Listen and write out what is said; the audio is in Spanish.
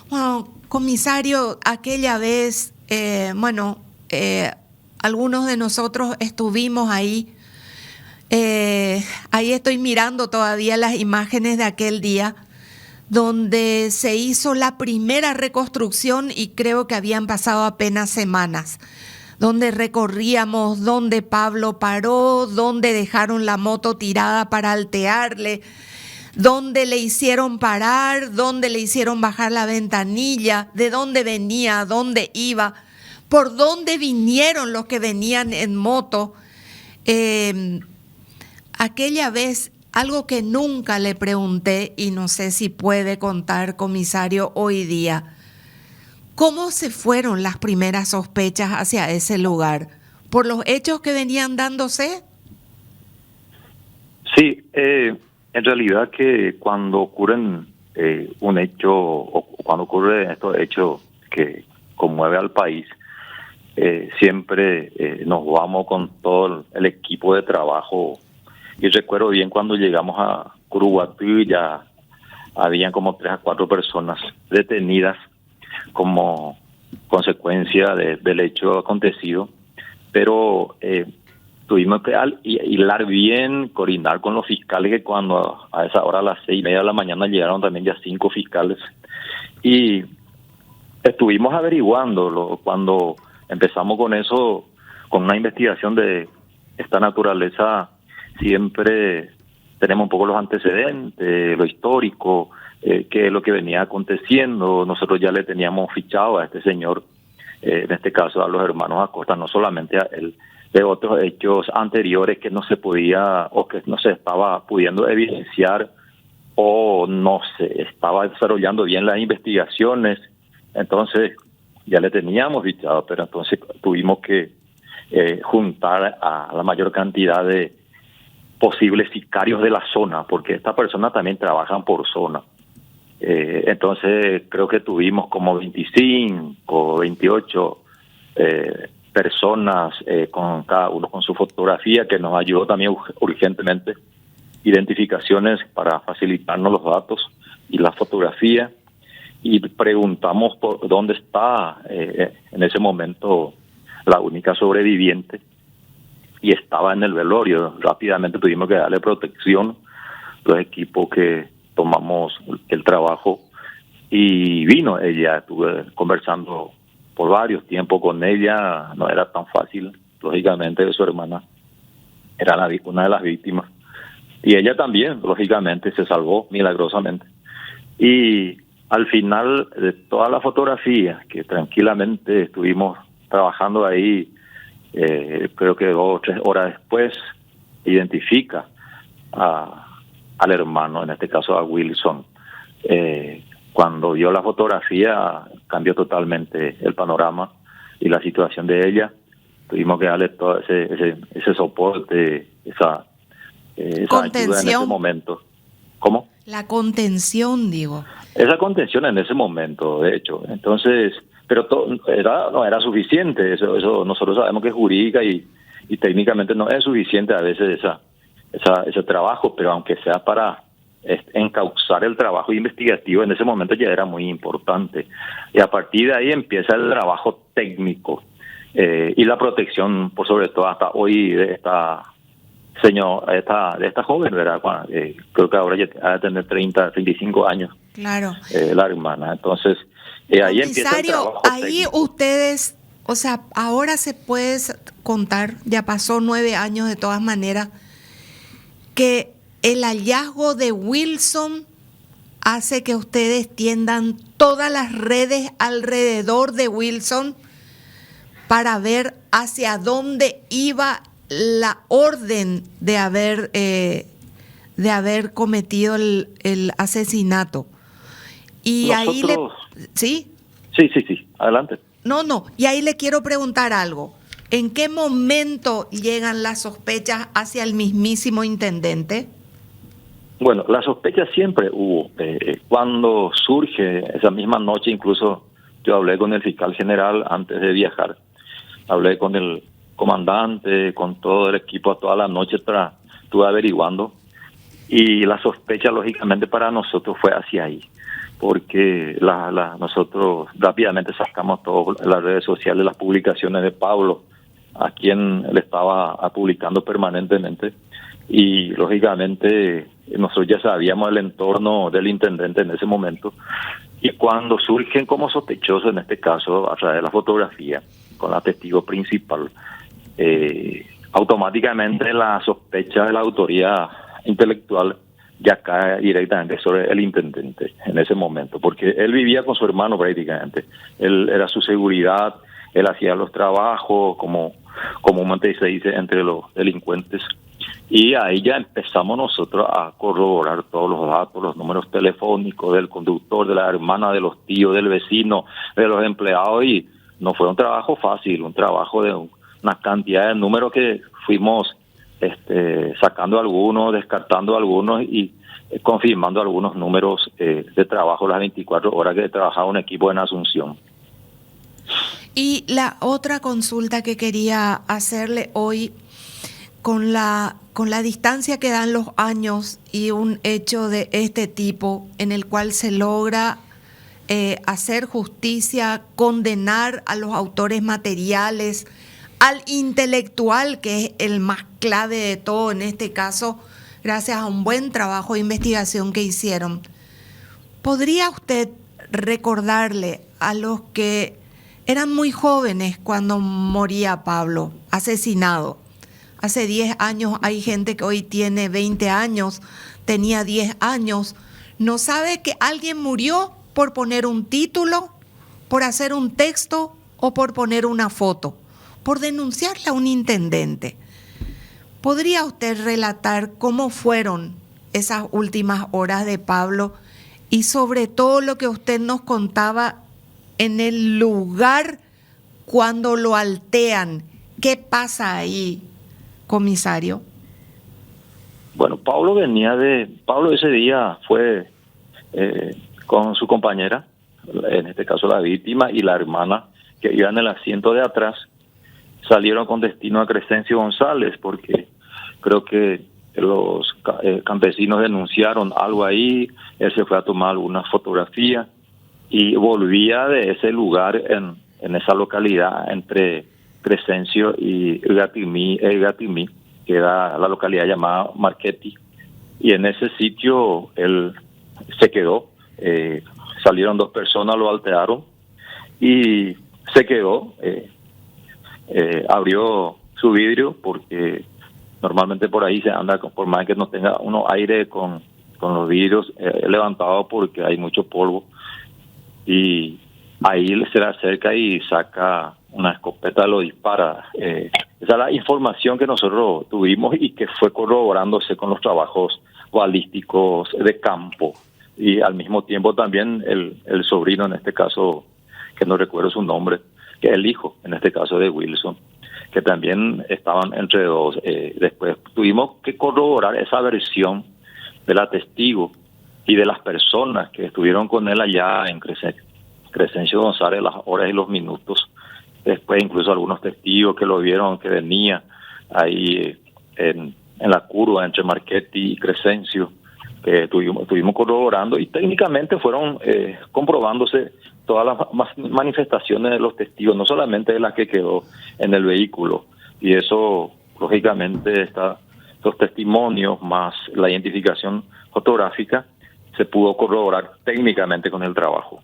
Bueno, comisario, aquella vez, algunos de nosotros estuvimos ahí. Ahí estoy mirando todavía las imágenes de aquel día, donde se hizo la primera reconstrucción y creo que habían pasado apenas semanas, donde recorríamos, donde Pablo paró, donde dejaron la moto tirada para altearle, donde le hicieron parar, donde le hicieron bajar la ventanilla, de dónde venía, a dónde iba, por dónde vinieron los que venían en moto. Eh, Aquella vez, algo que nunca le pregunté y no sé si puede contar, comisario, hoy día, ¿cómo se fueron las primeras sospechas hacia ese lugar? ¿Por los hechos que venían dándose? Sí, en realidad que cuando ocurren un hecho o cuando ocurren estos hechos que conmueve al país, siempre nos vamos con todo el equipo de trabajo. Y recuerdo bien cuando llegamos a Curuguatí, ya habían como 3 a 4 personas detenidas como consecuencia del hecho acontecido, pero tuvimos que hilar bien, coordinar con los fiscales, que cuando a esa hora, a las 6:30 de la mañana, llegaron también ya 5 fiscales, y estuvimos averiguando. Cuando empezamos con eso, con una investigación de esta naturaleza, siempre tenemos un poco los antecedentes, lo histórico, qué es lo que venía aconteciendo. Nosotros ya le teníamos fichado a este señor, en este caso a los hermanos Acosta, no solamente a él, de otros hechos anteriores que no se podía o que no se estaba pudiendo evidenciar o no se estaba desarrollando bien las investigaciones. Entonces ya le teníamos fichado, pero entonces tuvimos que juntar a la mayor cantidad de posibles sicarios de la zona, porque estas personas también trabajan por zona. Entonces creo que tuvimos como 25 o 28 personas, con cada uno con su fotografía, que nos ayudó también urgentemente, identificaciones para facilitarnos los datos y la fotografía, y preguntamos por dónde está en ese momento la única sobreviviente, y estaba en el velorio. Rápidamente tuvimos que darle protección, los equipos que tomamos el trabajo, y vino ella. Estuve conversando por varios tiempos con ella, no era tan fácil, lógicamente su hermana era una de las víctimas, y ella también, lógicamente, se salvó milagrosamente. Y al final de toda la fotografía, que tranquilamente estuvimos trabajando ahí, creo que 2 o 3 horas después, identifica al hermano, en este caso a Wilson. Cuando vio la fotografía, cambió totalmente el panorama y la situación de ella. Tuvimos que darle todo ese soporte, esa ayuda en ese momento. ¿Cómo? La contención, digo. Esa contención en ese momento, de hecho. Entonces, pero no era suficiente. Eso nosotros sabemos que es jurídica y técnicamente no es suficiente a veces ese trabajo, pero aunque sea para encauzar el trabajo investigativo, en ese momento ya era muy importante. Y a partir de ahí empieza el trabajo técnico, y la protección, por sobre todo hasta hoy, de esta joven, ¿verdad? Creo que ahora ya ha de tener 35 años. Claro. La hermana. Entonces, ahí empieza el trabajo ahí técnico. Ustedes, o sea, ahora se puede contar, ya pasó 9 años de todas maneras, que el hallazgo de Wilson hace que ustedes tiendan todas las redes alrededor de Wilson para ver hacia dónde iba la orden de haber cometido el asesinato. Y Nosotros... ahí ¿sí? Sí, adelante. No, y ahí le quiero preguntar algo. ¿En qué momento llegan las sospechas hacia el mismísimo intendente? Bueno, la sospecha siempre hubo. Cuando surge esa misma noche, incluso yo hablé con el fiscal general antes de viajar, hablé con el comandante, con todo el equipo, toda la noche estuve averiguando, y la sospecha lógicamente para nosotros fue hacia ahí, porque nosotros rápidamente sacamos todas las redes sociales, las publicaciones de Pablo, a quien le estaba publicando permanentemente, y lógicamente nosotros ya sabíamos el entorno del intendente en ese momento, y cuando surgen como sospechosos, en este caso a través de la fotografía, con la testigo principal, automáticamente la sospecha de la autoría intelectual ya cae directamente sobre el intendente en ese momento, porque él vivía con su hermano prácticamente, él era su seguridad, él hacía los trabajos, como comúnmente se dice entre los delincuentes, y ahí ya empezamos nosotros a corroborar todos los datos, los números telefónicos del conductor, de la hermana, de los tíos, del vecino, de los empleados, y no fue un trabajo fácil, un trabajo de una cantidad de números que fuimos sacando algunos, descartando algunos y confirmando algunos números de trabajo las 24 horas que trabajaba un equipo en Asunción. Y la otra consulta que quería hacerle hoy, con la distancia que dan los años y un hecho de este tipo en el cual se logra hacer justicia, condenar a los autores materiales, al intelectual, que es el más clave de todo en este caso, gracias a un buen trabajo de investigación que hicieron. ¿Podría usted recordarle a los que eran muy jóvenes cuando moría Pablo, asesinado? Hace 10 años hay gente que hoy tiene 20 años, tenía 10 años. ¿No sabe que alguien murió por poner un título, por hacer un texto o por poner una foto, por denunciarle a un intendente? ¿Podría usted relatar cómo fueron esas últimas horas de Pablo y sobre todo lo que usted nos contaba en el lugar cuando lo altean? ¿Qué pasa ahí, comisario? Bueno, Pablo ese día fue con su compañera, en este caso la víctima, y la hermana, que iban en el asiento de atrás. Salieron con destino a Crescencio González, porque creo que los campesinos denunciaron algo ahí, él se fue a tomar algunas fotografías y volvía de ese lugar en esa localidad entre Crescencio y Gatimí, que era la localidad llamada Marchetti, y en ese sitio él se quedó, salieron 2 personas, lo altearon y se quedó, abrió su vidrio, porque normalmente por ahí se anda, por más que no tenga uno aire con los vidrios levantados, porque hay mucho polvo, y ahí se le acerca y saca una escopeta, lo dispara. Esa es la información que nosotros tuvimos y que fue corroborándose con los trabajos balísticos de campo, y al mismo tiempo también el sobrino, en este caso, que no recuerdo su nombre, que es el hijo, en este caso, de Wilson, que también estaban entre dos. Después tuvimos que corroborar esa versión de la testigo y de las personas que estuvieron con él allá en Crescencio González, las horas y los minutos. Después incluso algunos testigos que lo vieron, que venía ahí en la curva entre Marchetti y Crescencio, que estuvimos corroborando, y técnicamente fueron comprobándose todas las manifestaciones de los testigos, no solamente de las que quedó en el vehículo, y eso lógicamente los testimonios más la identificación fotográfica se pudo corroborar técnicamente con el trabajo.